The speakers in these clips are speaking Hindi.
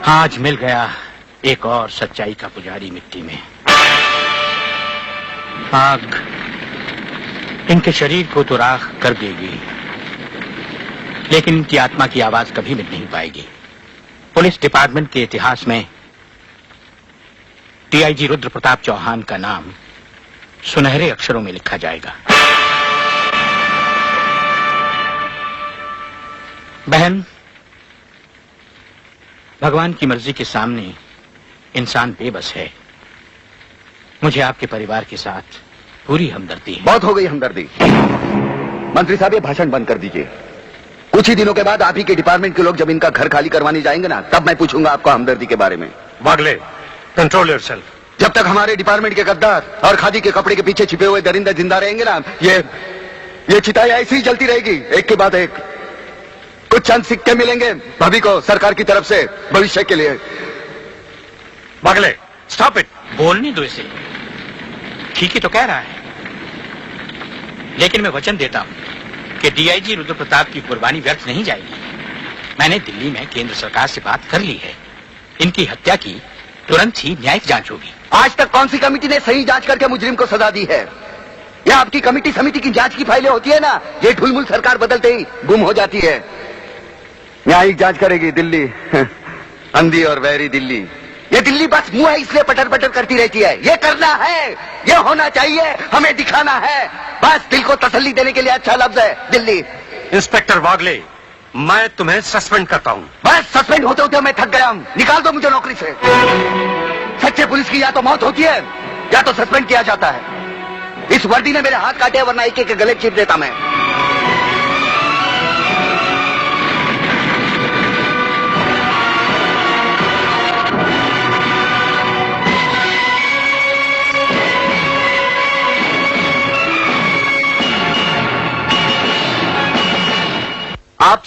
आज मिल गया एक और सच्चाई का पुजारी मिट्टी में। आग इनके शरीर को तो राख कर देगी, लेकिन इनकी आत्मा की आवाज कभी मिट नहीं पाएगी। पुलिस डिपार्टमेंट के इतिहास में डीआईजी रुद्र प्रताप चौहान का नाम सुनहरे अक्षरों में लिखा जाएगा। बहन, भगवान की मर्जी के सामने इंसान बेबस है। मुझे आपके परिवार के साथ पूरी हमदर्दी है। बहुत हो गई हमदर्दी। मंत्री साहब, ये भाषण बंद कर दीजिए। कुछ ही दिनों के बाद आप ही के डिपार्टमेंट के लोग जब इनका घर खाली करवाने जाएंगे ना, तब मैं पूछूंगा आपको हमदर्दी के बारे में। वागले, कंट्रोल योरसेल्फ। जब तक हमारे डिपार्टमेंट के गद्दार और खादी के कपड़े के पीछे छिपे हुए दरिंदे जिंदा रहेंगे ना, ये चिताएं ऐसी ही जलती रहेगी, एक के बाद एक। कुछ चंद सिक्के मिलेंगे भाभी को सरकार की तरफ से भविष्य के लिए। वागले, स्टॉप इट। बोलने दो इसे, ठीक ही तो कह रहा है। लेकिन मैं वचन देता हूं कि डीआईजी रुद्र प्रताप की कुर्बानी व्यर्थ नहीं जाएगी। मैंने दिल्ली में केंद्र सरकार से बात कर ली है। इनकी हत्या की तुरंत ही न्यायिक जांच होगी। आज तक कौन सी कमेटी ने सही जांच करके मुजरिम को सजा दी है? या आपकी कमेटी समिति की जांच की फाइलें होती है ना, ये ढुलमुल सरकार बदलते ही गुम हो जाती है। न्यायिक जांच करेगी दिल्ली, अंधी और वैरी दिल्ली। ये दिल्ली बस मुंह है इसलिए पटर पटर करती रहती है। ये करना है, ये होना चाहिए, हमें दिखाना है। बस दिल को तसल्ली देने के लिए अच्छा लफ्ज है दिल्ली। इंस्पेक्टर वागले, मैं तुम्हें सस्पेंड करता हूँ। बस सस्पेंड होते होते मैं थक गया हूँ। निकाल दो मुझे नौकरी से। सच्चे पुलिस की या तो मौत होती है या तो सस्पेंड किया जाता है। इस वर्दी ने मेरे हाथ काटे, वरना एक एक गले चीर देता मैं। आप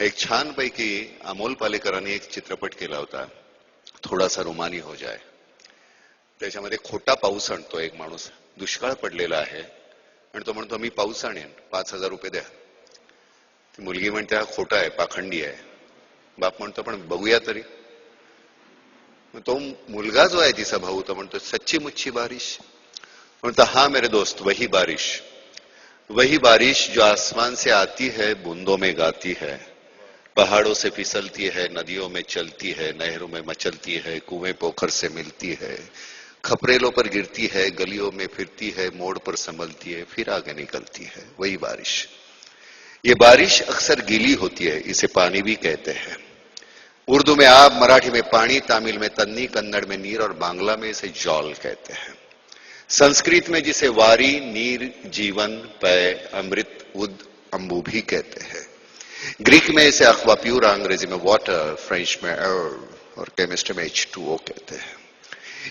एक छानपैकी अमोल पालेकरांनी एक चित्रपट केला होता, थोडासा रुमानी हो जाए. त्याच्यामध्ये खोटा पाऊस आणतो एक माणूस, दुष्काळ पडलेला आहे आणि तो म्हणतो मी पाऊस आणेन, 5,000 रुपये द्या. ती मुलगी म्हणते हा खोटा आहे, पाखंडी आहे. बाप म्हणतो पण बघूया तरी. मग तो मुलगा जो आहे तिचा भाऊ तो म्हणतो सच्ची मुच्ची बारिश. म्हणतो हाँ मेरे दोस्त वही बारिश जो आसमान से आती है, बूंदों में गाती है, पहाड़ों से फिसलती है, नदियों में चलती है, नहरों में मचलती है, कुएं पोखर से मिलती है, खपरेलों पर गिरती है, गलियों में फिरती है, मोड़ पर संभलती है, फिर आगे निकलती है, वही बारिश. ये बारिश अक्सर गीली होती है, इसे पानी भी कहते हैं. उर्दू में आब, मराठी में पानी, तमिल में तन्नी, कन्नड़ में नीर और बांग्ला में इसे जौल कहते हैं. संस्कृत में जिसे वारी, नीर, जीवन, पेय, अमृत, उद, अंबु भी कहते हैं. ग्रीक में इसे अक्वा प्यूरा, अंग्रेजी में वाटर, फ्रेंच में एयर और केमिस्ट्री में H2O कहते हैं.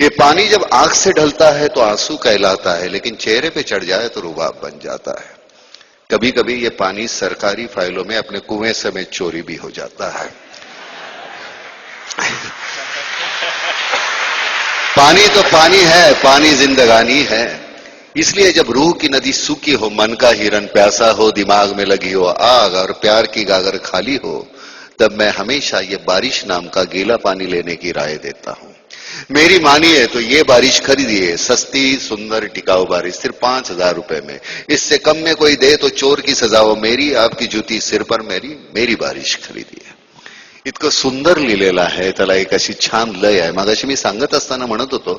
ये पानी जब आंख से ढलता है तो आंसू कहलाता है, लेकिन चेहरे पे चढ़ जाए तो रुबाब बन जाता है. कभी कभी ये पानी सरकारी फाइलों में अपने कुएं समेत चोरी भी हो जाता है. पानी तो पानी है, पानी जिंदगानी है. इसलिए जब रूह की नदी सूखी हो, मन का हिरन प्यासा हो, दिमाग में लगी हो आग और प्यार की गागर खाली हो, तब मैं हमेशा ये बारिश नाम का गीला पानी लेने की राय देता हूं. मेरी मानिए तो ये बारिश खरीदिए, सस्ती सुंदर टिकाऊ बारिश, सिर्फ 5,000 रुपए में. इससे कम में कोई दे तो चोर की सजा हो मेरी, आपकी जूती सिर पर मेरी बारिश खरीदिए. इतकं सुंदर लिहिलेलं आहे. त्याला एक अशी छान लय आहे. मगाशी मी सांगत असताना म्हणत होतो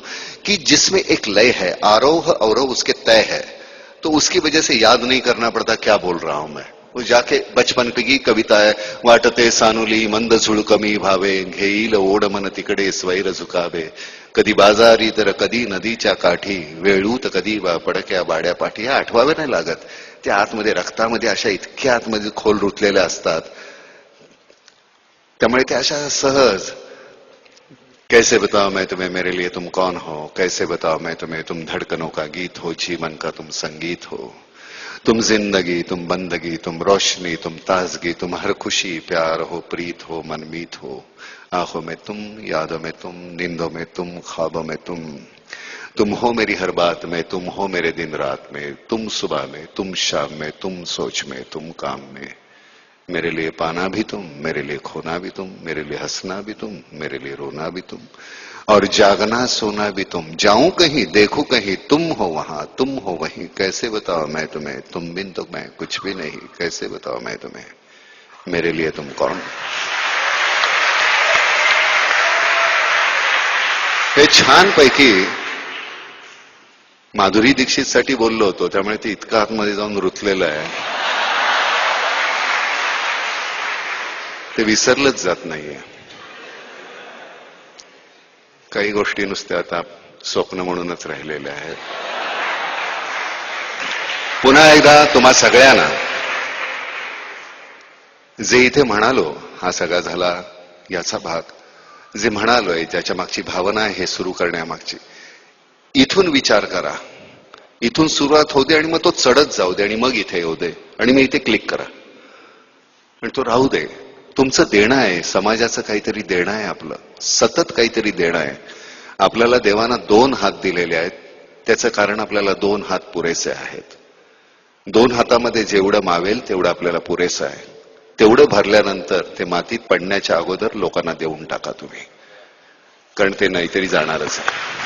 की जिसमें एक लय है, आरोह अवरोह उसके तय है, तो उसकी वजह से याद नहीं करना पड़ता क्या बोल रहा हूं मैं. वो जाके बचपन की कविता है, वाटते सानुली मंद झुळ कमी भावे, घेईल ओढ मन तिकडे स्वैर झुकावे, कधी बाजारी तर कधी नदीच्या काठी, वेळूत कधी पडक्या बाड्या पाठी. हे आठवावे नाही लागत. त्या आतमध्ये रक्तामध्ये अशा इतक्या आतमध्ये खोल रुतलेल्या असतात. त्यामुळे ते अशा सहज, कैसे बताओ मैं तुम्हें मेरे लिए तुम कौन हो, कैसे बताओ मैं तुम्हें तुम धड़कनों का गीत हो, जीवन का तुम संगीत हो, तुम जिंदगी, तुम बंदगी, तुम रोशनी, तुम ताजगी, तुम हर खुशी, प्यार हो, प्रीत हो, मनमीत हो, आंखों में तुम, यादों में तुम, नींदों में तुम, ख्वाबों में तुम हो मेरी हर बात में, तुम हो मेरे दिन रात में, तुम सुबह में, तुम शाम में, तुम सोच में, तुम काम में. मेरे लिए पाना भी तुम, मेरे लिए खोना भी तुम, मेरे लिए हंसना भी तुम, मेरे लिए रोना भी तुम, और जागना सोना भी तुम. जाऊं कहीं देखूं कहीं, तुम हो वहां, तुम हो वहीं. कैसे बताओ मैं तुम्हें, तुम बिन तो मैं कुछ भी नहीं. कैसे बताओ मैं तुम्हें, मेरे लिए तुम कौन. हे छानपैकी माधुरी दीक्षित साठी बोललो होतो, त्यामुळे ते इतकं आतमध्ये जाऊन रुतलेलं आहे ते विसरलंच जात नाहीये. काही गोष्टी नुसत्या आता स्वप्न म्हणूनच राहिलेल्या आहेत. पुन्हा एकदा तुम्हा सगळ्यांना जे इथे म्हणालो, हा सगळा झाला याचा भाग, जे म्हणालोय, ज्याच्या मागची भावना आहे हे सुरू करण्यामागची, इथून विचार करा. इथून सुरुवात होऊ दे आणि मग तो चढत जाऊ दे आणि मग इथे येऊ दे आणि मग इथे क्लिक करा आणि तो राहू दे. तुमचं देणं आहे, समाजाचं काहीतरी देणं आहे, आपलं सतत काहीतरी देणं आहे. आपल्याला देवानं 2 हात दिलेले आहेत, त्याचं कारण आपल्याला 2 हात पुरेसे आहेत. 2 हातामध्ये जेवढं मावेल तेवढं आपल्याला पुरेसं आहे. तेवढं भरल्यानंतर ते मातीत पडण्याच्या अगोदर लोकांना देऊन टाका तुम्ही, कारण ते नाहीतरी जाणारच आहे.